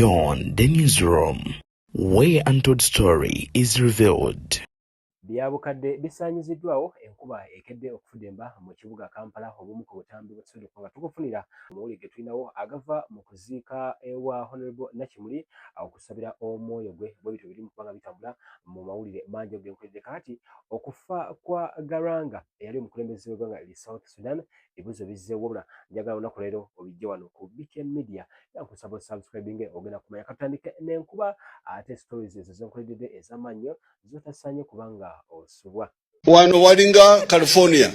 Beyond the newsroom, where untold story is revealed. Byabukadde bisaanyiziddwawo enkuba ekedde okufudemba mu kibuga Kampala obumu ku butambi bw'ekisodo nga tukufunira omuwuli ge tulinawo agava mu kuziika ewa Honorable Nakimuli okusabira omwoyo gwe bwe bityo biri mu kubanga bitambula mu mawulire mangi og'enkuledde kati okufa kwa Garanga eyali omukulembeze w'eggwanga li South Sudan ebibuzo bizze wabula njagala olunaku leero obijje wano ku BTN Media era nkusaba osubscribinge ogenda kumanya katandike n'enkuba ate stories ezo z'enkuledde ez'amannyo zotasaanye kubanga osubwa wano walinga California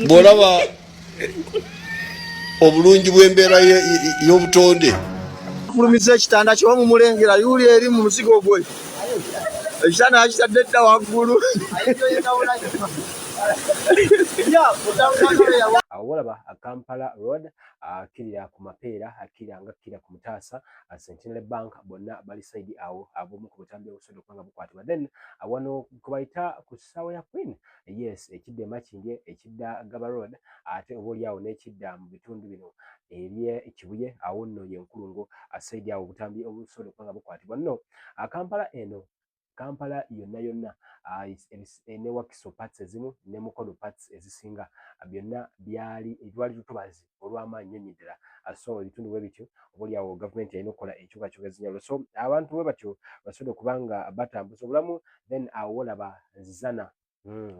bw'olaba obulungi bw'embeera y'obutonde fulumiza ekitanda kyo mumulengera yuli eri mu musigo gwe ekitanda yakitadde dda waggulu awo walaba Kampala Road akirira ku mapeera akirira ku Mutaasa Centenary Bank bonna bali side awo abomu ku butambi obusobola okubanga bukwatibwa then wano kubayita ku ssaawa ya Queen yes ekidda Makindye ekidda Gaba Road ate obaoliawo n'ekidda mu bitundu bino eri Kibuye awo nno yenkulungo side awo obutambi obusobola okubanga bukwatibwa nno Kampala yonna ne Wakiso parts ezimu ne Mukono parts ezisinga byonna byali lutubazi olw'amaanyi nnyo ddala so ebitundu bwe bityo obaoliawo gavumenti yalina okukola enkyukakyuka ezinjawulo so abantu bwe batyo basobole okubanga batambuza obulamu then awo olaba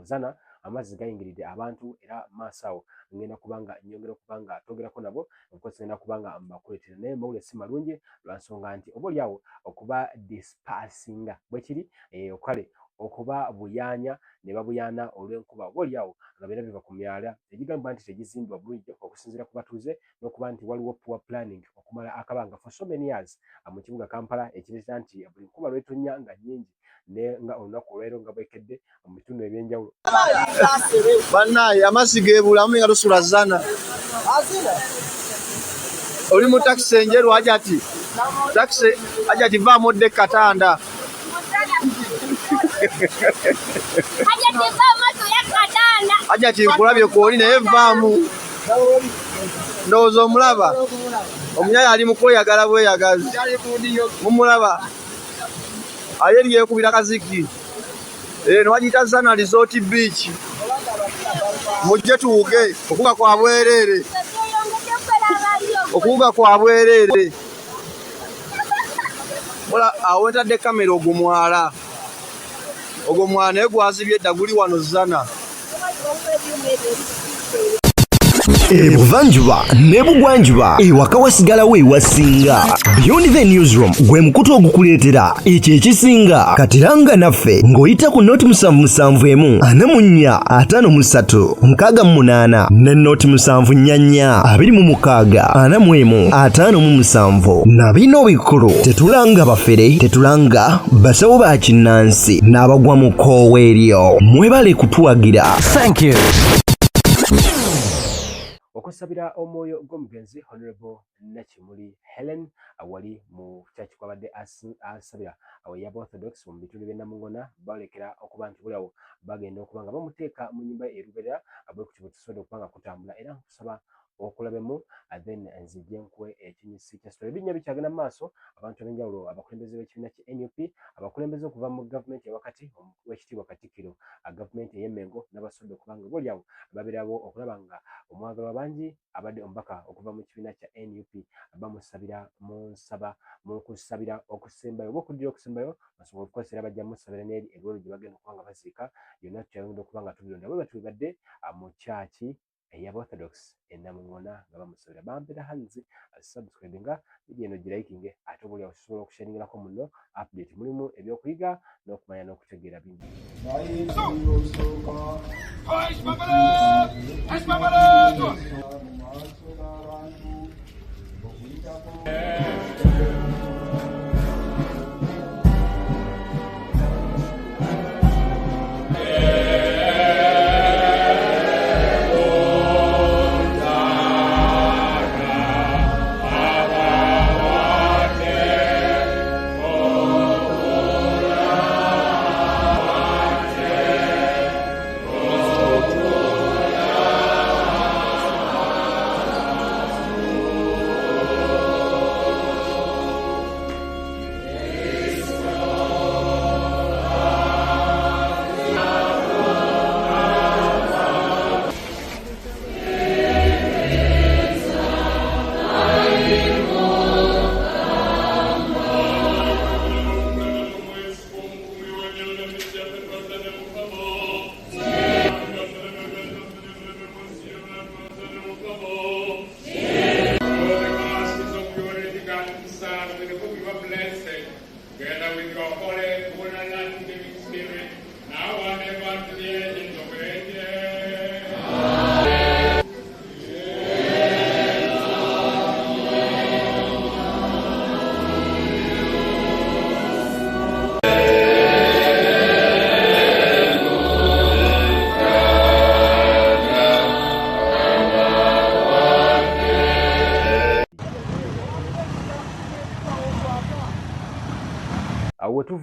Zana amazzi gayingiridde abantu era maaso awo ngenda kubanga nyongera okubanga twogerako nabo nkozi ngenda kubanga mbakuletera naye mawulire si malungi lwansonga nti obaoliawo okuba dispersinga bwe kiri okale okuba buyanya ne babuyaana olw'enkuba obaoliawo nga beera biva ku myala egigamba nti tegizimbibwa bulungi okusinziira ku batuuze n'okuba nti waliwo poor planning okumala akabanga for so many years mu kibuga Kampala ekireeta nti buli nkuba lwetonya nga nnyingi ne nga olunaku olwaleero nga bwekedde mu bitundu eby'enjawulo bannaye amazzi geebulamu nga tusula Zana oli mu takisi enjeru ajati vaamu odde Katanda ajati nkulabye kwoli naye vaamu ndowooza omulaba omunyaya ali mu kweyagala bweyagazi mumulaba aye lyekubira kaziki newagiyita Zana Resort Beach mujje tuwuge okuwuga kwa bwereere awo wetadde kamera ogwo mwala naye gwazibye edda guli wano Zana Ebuvanjuba n'ebugwanjuba ewaka wasigalawo ewasinga. Beyond the newsroom gwe mukutu ogukuleetera ekyo ekisinga katiranga naffe ng'oyita ku noti 771 44 53 ne noti 744 26 41 na bino bikulu tetulanga bafere tetulanga basawo ba kinnansi n'abagwa mu koowa eryo mwebale kutuwagira. Thank you. okusabira omwoyo gw'omugenzi Honorable Nakimuli Helen awali mu church kwabadde asabira yaba Orthodox mu bitundu by'Namungona balekera okuba nti bulawo bagenda okubanga bamuteeka mu nnyumba eruberera abwekukibu tusobola okubanga kutambula era nkusaba okulabemu then nzijje nkuwe ekinyusi kya story binnya bikyagenda mu maaso abantu ab'enjawulo abakulembeze b'ekibiina kya NUP abakulembeze okuva mu gavumenti ewakati w'ekitiibwa Katikkiro gavumenti ey'Emmengo n'abasobodde okubanga boolyawo babeerawo okulaba nga omwagalwa bangi abadde omubaka okuva mu kibiina kya NUP bamusabira mu kusabira okusembayo oba okuddira okusembayo basobola okukozesa era bajja musabira n'eri eggwero gye bagenda okuba nga baziika yonna tukyagenda okuba nga tubironda bwe batubibadde mu kyaki eyaba Orthodox Namungona nga bamusabira bampera hanzi subscribinga video eno giraikinge ate obuliawo osobola okusharingirako muno update mulimu ebyokuyiga n'okumanya n'okutegeera bingi.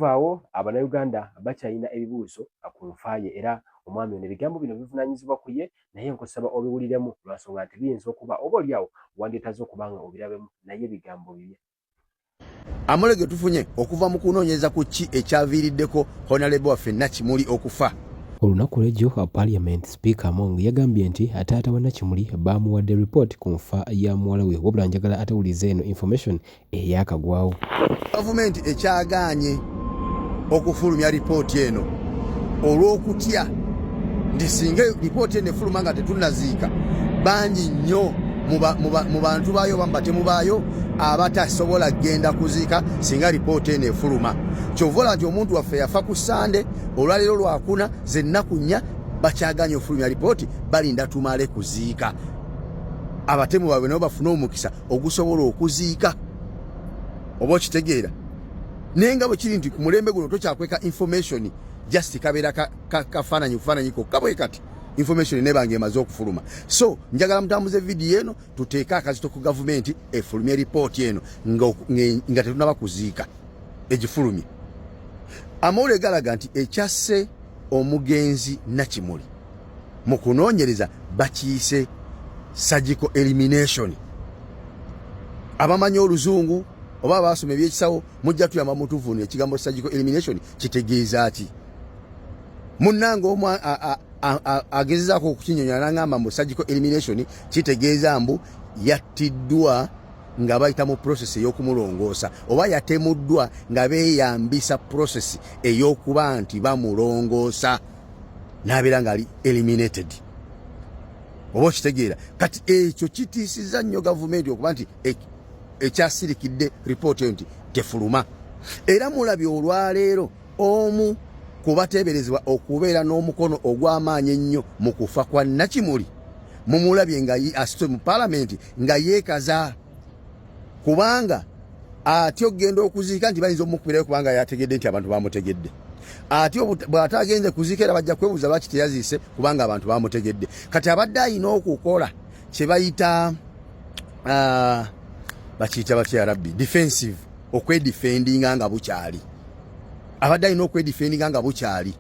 okuvaawo Abannayuganda bakyalina ebibuuzo ku nfa ye era omwami ono ebigambo bino bivunaanyizibwa ku ye naye nkusaba obiwuliremu lwansonga nti biyinza okuba oba oliawo wandyetaze okuba nga obirabemu naye ebigambo bibye. Amulege tufunye okuva mu kunoonyereza ku ki ekyaviiriddeko Honorable waffe Nakimuli okufa. Olunaku lw'ejjo Parliament Speaker Among yagambye nti taata wa Nakimuli baamuwadde report ku nfa ya muwala we wabula njagala atawulize eno information eyakagwawo. Gavumenti ekyagaanye okufulumya ripooti eno olw'okutya nti singa ripooti eno efuluma nga tetunnaziika bangi nnyo mu bantu baayo bamubatemu baayo abatasobola kgenda kuziika singa ripooti eno efuluma. Kyovola nti omuntu waffe yafa ku Sande olwaleero lwakuna zennaku nnya bakyaganye ofulumya ripooti balinda tumale kuziika. Abatemu baabwe nabo bafune omukisa ogusobola okuziika. Oba okitegeera naye nga bwe kiri nti ku mulembe guno tokyakweka information just kabeera kafaananyi kokka bwe kati information nebanga emaze okufuluma. So njagala mutambuze vidiyo eno tuteeke akazito ku gavumenti efulumye ripooti eno nga tetunaba kuziika egifulumye. Amawulire galaga nti ekyasse omugenzi Nakimuli mu kunoonyereza bakiyise surgical elimination. Abamanyi oluzungu oba basoma ebyekisawo mujja tuyamba mutuvuunira ekigambo surgical elimination kitegeeza ki. Munnange omu agezezaako okukinyonyola n'angamba mbu surgical elimination kitegeeza mbu yattiddwa nga bayita mu process ey'okumulongoosa oba yatemuddwa nga beeyambisa process ey'okuba nti bamulongoosa n'abeera ng'ali eliminated. Oba okitegeera kati ekyo kitiisizza nnyo gavumenti okuba nti ekyasirikidde ripooti eyo nti tefuluma. Era mulabye olwaleero omu ku bateeberezebwa okubeera n'omukono ogw'amaanyi ennyo mu kufa kwa Nakimuli mumulabye nga asitwe mu Paalamenti nga yeekaza kubanga ate okgenda okuziika nti bayinza omukubirayo kubanga yategedde nti abantu bamutegedde. Ate bw'ate agenze kuziika era bajja kwebuuza lwaki teyaziise kubanga abantu bamutegedde. Kati abadde ayina okukola kye bayita bakiyita batya rabbi defensive okwedifendinga nga bukyali. Abadde ayina okwedifendinga nga bukyali.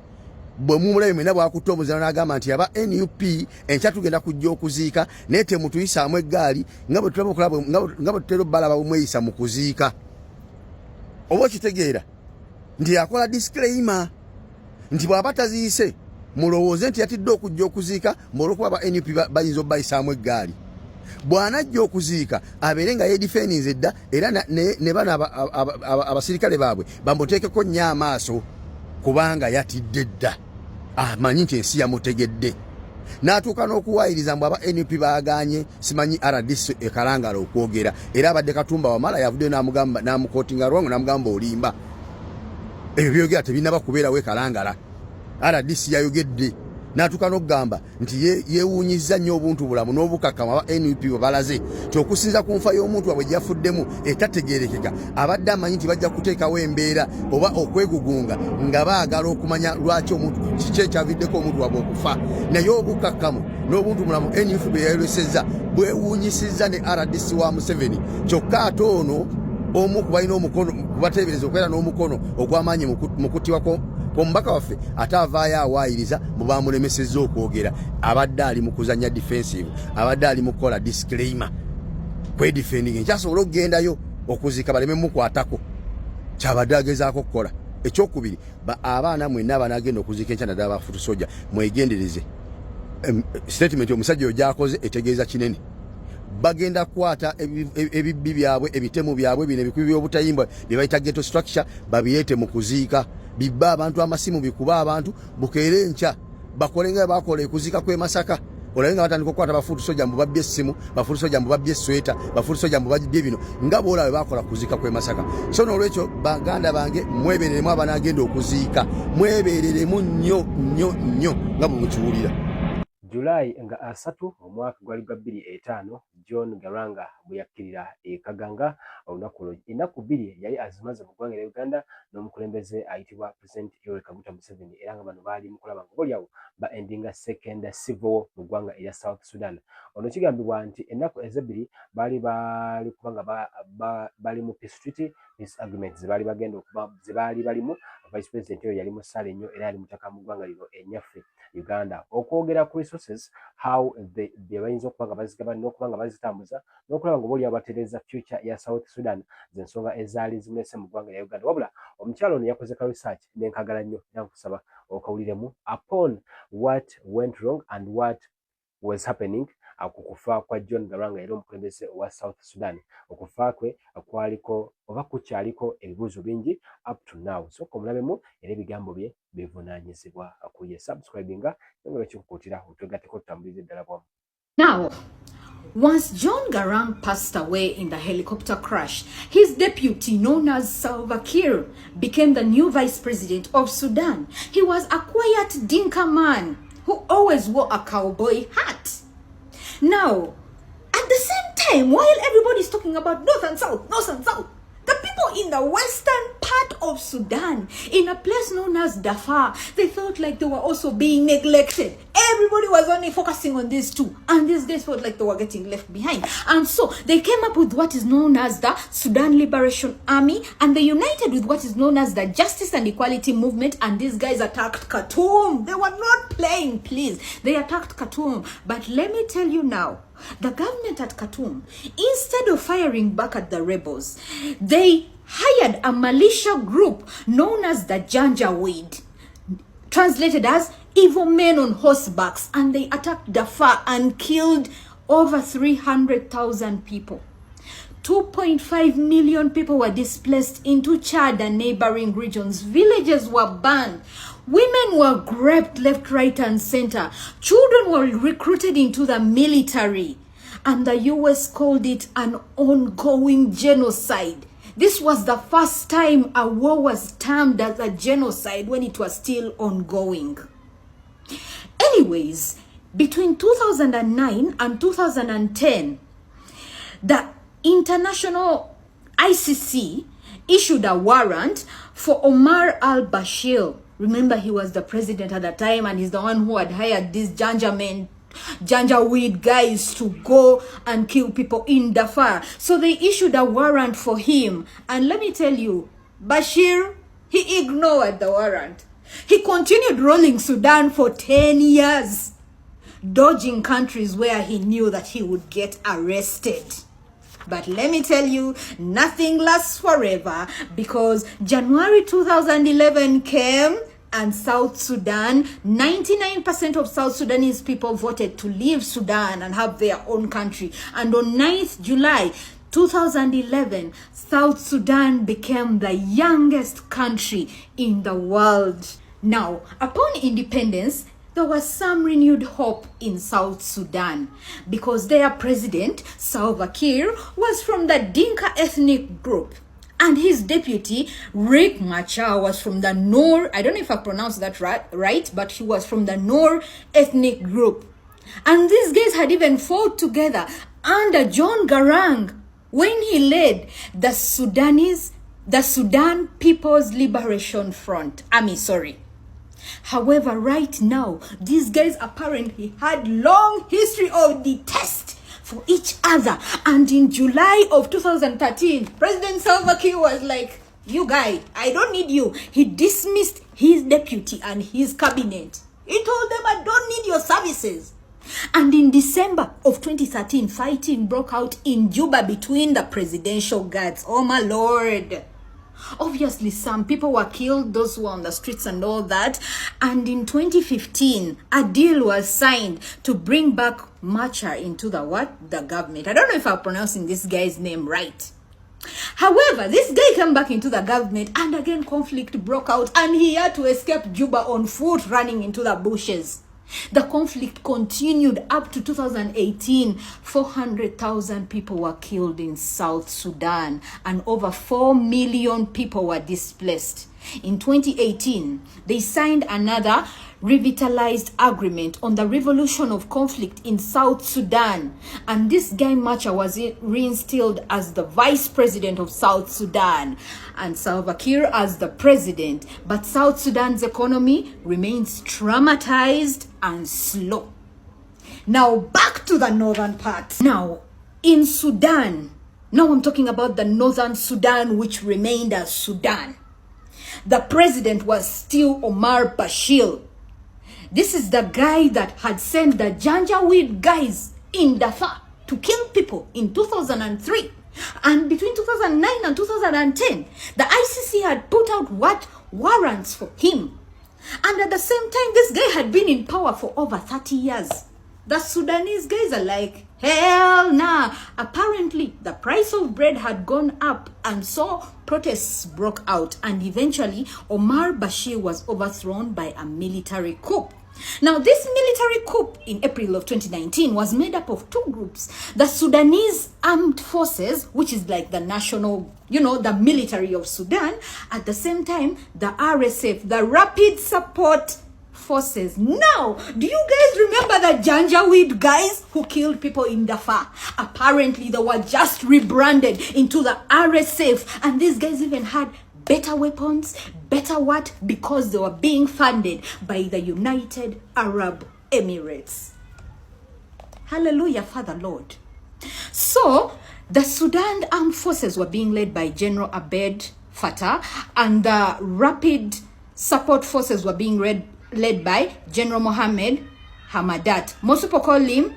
Bwe mumulabe mwena bwakutta omuzano n'agamba nti aba NUP enkya tugenda kujja okuziika naye temutuyisaamu eggaali nga bwe tutera obbalaba bumweyisa mu kuziika. Oba okitegeera nti akola disclaimer nti bw'aba taziise mulowooze nti yatidde okujja okuziika olw'okuba aba NUP bayinza obbayisaamu eggaali. Bw'anajja okuziika abeere nga yeedifeninze dda era ne bano abasirikale baabwe bamuteekeko nnyo amaaso kubanga yatidde dda amanyi nti ensi yamutegedde. N'atuuka n'okuwaayiriza mbu aba NUP baaganye simanyi RDC ekalangala okwogera era abadde Katumba Wamala yavudde n'amukootinga lwangu n'amugamba olimba. Ebyo byogera tebinaba kubeerawo ekalangala. RDC yayogedde n'atuuka n'okugamba nti yeewuunyizza nnyo obuntu bulamu n'obukkakkamu aba NUP bwe balaze nti okusinza ku nfa y'omuntu waabwe gyafuddemu etategeerekeka abadde amanyi nti bajja kuteekawo embeera oba okwegugunga nga baagala okumanya lwaki omuntu kiki ekyaviddeko omuntu waabwe okufa. Naye obukkakkamu n'obuntu bulamu NUP bwe yayolesezza bwewuunyisizza ne RDC wa Museveni. Kyokka ate ono omu kubalina omukono kubateebereza okubeera n'omukono ogw'amaanyi mu kuttibwako omubaka waffe ate avaayo awaayiriza mu bamulemesezza okwogera. Abadde ali mu kuzanya defensive, abadde ali mu kukola disclaimer kwedifendinga nkyasobola okugendayo okuziika baleme mukwatako kyabadde agezaako okukola. Ekyokubiri abaana mwenna abanagenda okuziika enkya naddala bafutu soja mwegendereze. Statement omusajja oyo gyakoze etegeeza kinene. Bagenda kukwata ebibbi byabwe ebitemu byabwe bino ebikubi by'obutayimbwa bye bayita ghetto structure babireete mu kuziika. Bibba abantu amasimu bikuba abantu bukeere enkya bakole nga bakola ekuziika kw'e Masaka. Olabe nga batandika okukwata bafuutu soja mbu babbye essimu, bafuutu soja mbu babbye esweta, bafuutu soja mbu babbye bino nga boolabe bakola kuziika kw'e Masaka. So n'olwekyo baganda bange mwebeereremu abanagenda okuziika mwebeereremu nnyo nnyo nnyo nga bwe mukiwulira. Julai nga 3 omwaka gwali gwa 2005 John Garang bwe yakkirira Kaganga olunaku ennaku bbiri yali azimaze mu ggwanga lya Uganda n'omukulembeze ayitibwa President Yoweri Kaguta Museveni era nga bano baali mu kulaba nga boliawo endinga second civil war mu ggwanga erya South Sudan. Ono kigambibwa nti ennaku ezebbiri bali kubanga bali mu peace treaty, peace agreement ze baali bagenda okuba ze baali balimu. Vice President oyo yali mu ssaala nnyo era yali mutaka mu ggwanga lino ennyaffe Uganda okwogera ku resources how bye bayinza okuba nga bazigaba n'okuba nga bazitambuza n'okulaba nga boliawo batereeza future ya South Sudan z'ensonga ezaali zimulese mu ggwanga lya Uganda. Wabula omukyalo ono yakoze ka research n'enkagala nnyo era nkusaba okawuliremu upon what went wrong and what was happening ku kufa kwa John Garang era omukulembeze wa South Sudan. Okufa kwe kwaliko oba kukyaliko ebibuuzo bingi up to now. So komulabemu era ebigambo bye bivunaanyizibwa ku ye subscribinga ngero kikukuutira otwegatteko tutambulirize ddala bwamu. Now, once John Garang passed away in the helicopter crash, his deputy, known as Salva Kiir, became the new vice president of Sudan. He was a quiet Dinka man who always wore a cowboy hat. Now, at the same time, while everybody's talking about North and South, the people in the western part of Sudan, in a place known as Darfur, they felt like they were also being neglected. Everybody was only focusing on these two, and these guys felt like they were getting left behind. And so they came up with what is known as the Sudan Liberation Army, and they united with what is known as the Justice and Equality Movement, and these guys attacked Khartoum. They were not playing, please. They attacked Khartoum. But let me tell you now, the government at Khartoum, instead of firing back at the rebels, they hired a militia group known as the Janjaweed, translated as evil men on horsebacks, and they attacked Darfur and killed over 300,000 people. 2.5 million people were displaced into Chad and neighboring regions. Villages were burned. Women were raped left, right, and center. Children were recruited into the military. And the US called it an ongoing genocide. This was the first time a war was termed as a genocide when it was still ongoing. Anyways, between 2009 and 2010, the international ICC issued a warrant for Omar al-Bashir. Remember, he was the president at the time, and he's the one who had hired these Janjaweed guys to go and kill people in Darfur. So they issued a warrant for him. And let me tell you, Bashir, he ignored the warrant. He continued ruling Sudan for 10 years, dodging countries where he knew that he would get arrested. But let me tell you, nothing lasts forever, because January 2011 came and South Sudan, 99% of South Sudanese people voted to leave Sudan and have their own country. And on 9th July 2011, South Sudan became the youngest country in the world. Now, upon independence, there was some renewed hope in South Sudan, because their president, Salva Kiir, was from the Dinka ethnic group. And his deputy, Riek Machar, was from the Noor, I don't know if I pronounced that right, but he was from the Noor ethnic group. And these guys had even fought together under John Garang when he led the Sudan People's Liberation Front. However, right now, these guys apparently had long history of detest for each other. And in July of 2013, President Salva Kiir was like, you guy, I don't need you. He dismissed his deputy and his cabinet. He told them, I don't need your services. And in December of 2013, fighting broke out in Juba between the presidential guards. Oh my Lord. Obviously, some people were killed, those who were on the streets and all that. And in 2015, a deal was signed to bring back Machar into the government. I don't know if I'm pronouncing this guy's name right. However, this guy came back into the government, and again conflict broke out, and he had to escape Juba on foot, running into the bushes. The conflict continued up to 2018. 400,000 people were killed in South Sudan, and over 4 million people were displaced. In 2018, they signed another revitalized agreement on the resolution of conflict in South Sudan. And this guy Macha was reinstalled as the vice president of South Sudan and Salva Kiir as the president. But South Sudan's economy remains traumatized and slow. Now back to the northern part. Now in Sudan, now I'm talking about the northern Sudan, which remained as Sudan. The president was still Omar Bashir. This is the guy that had sent the Janjaweed guys in Darfur to kill people in 2003. And between 2009 and 2010, the ICC had put out warrants for him. And at the same time, this guy had been in power for over 30 years. The Sudanese guys are like, hell nah. Apparently, the price of bread had gone up, and so protests broke out. And eventually, Omar Bashir was overthrown by a military coup. Now, this military coup in April of 2019 was made up of two groups. The Sudanese Armed Forces, which is like the national, the military of Sudan. At the same time, the RSF, the Rapid Support Forces. Now, do you guys remember the Janjaweed guys who killed people in Darfur? Apparently, they were just rebranded into the RSF. And these guys even had better weapons, better what? Because they were being funded by the United Arab Emirates. Hallelujah, Father Lord. So, the Sudan Armed Forces were being led by General Abed Fattah, and the Rapid Support Forces were being led by General Mohammed Hamadat. Most people call him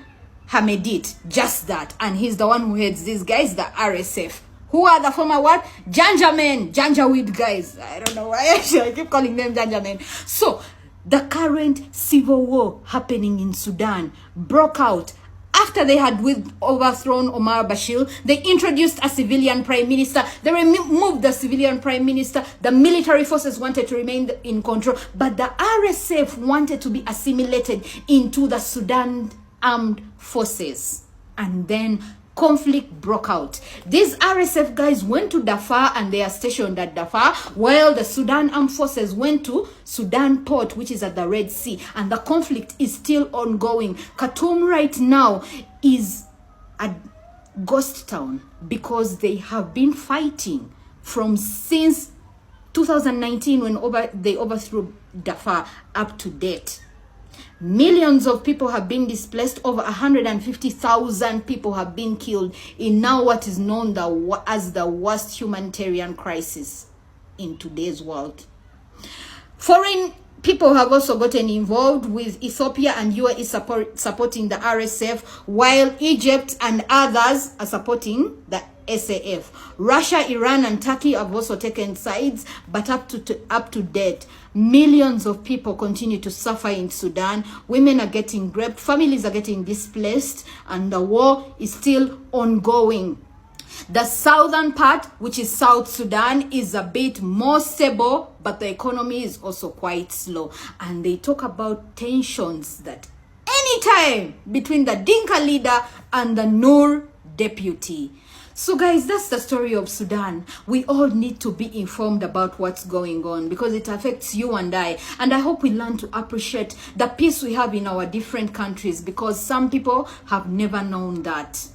Hamedit, just that. And he's the one who heads these guys, the RSF. Who are the former what? Janjaweed guys. I don't know why I keep calling them Janjamen. So, the current civil war happening in Sudan broke out after they had overthrown Omar Bashir. They introduced a civilian prime minister. They removed the civilian prime minister. The military forces wanted to remain in control, but the RSF wanted to be assimilated into the Sudan Armed Forces. And then conflict broke out. These RSF guys went to Darfur and they are stationed at Darfur, while the Sudan Armed Forces went to Sudan Port, which is at the Red Sea, and the conflict is still ongoing. Khartoum right now is a ghost town because they have been fighting since 2019 when they overthrew Darfur up to date. Millions of people have been displaced. Over 150,000 people have been killed in now what is known as the worst humanitarian crisis in today's world. Foreign people have also gotten involved, with Ethiopia and UAE supporting the RSF, while Egypt and others are supporting the SAF. Russia, Iran, and Turkey have also taken sides, but up to date, millions of people continue to suffer in Sudan. Women are getting raped, families are getting displaced, and the war is still ongoing. The southern part, which is South Sudan, is a bit more stable, but the economy is also quite slow. And they talk about tensions that anytime between the Dinka leader and the Nur deputy. So guys, that's the story of Sudan. We all need to be informed about what's going on because it affects you and I. And I hope we learn to appreciate the peace we have in our different countries, because some people have never known that.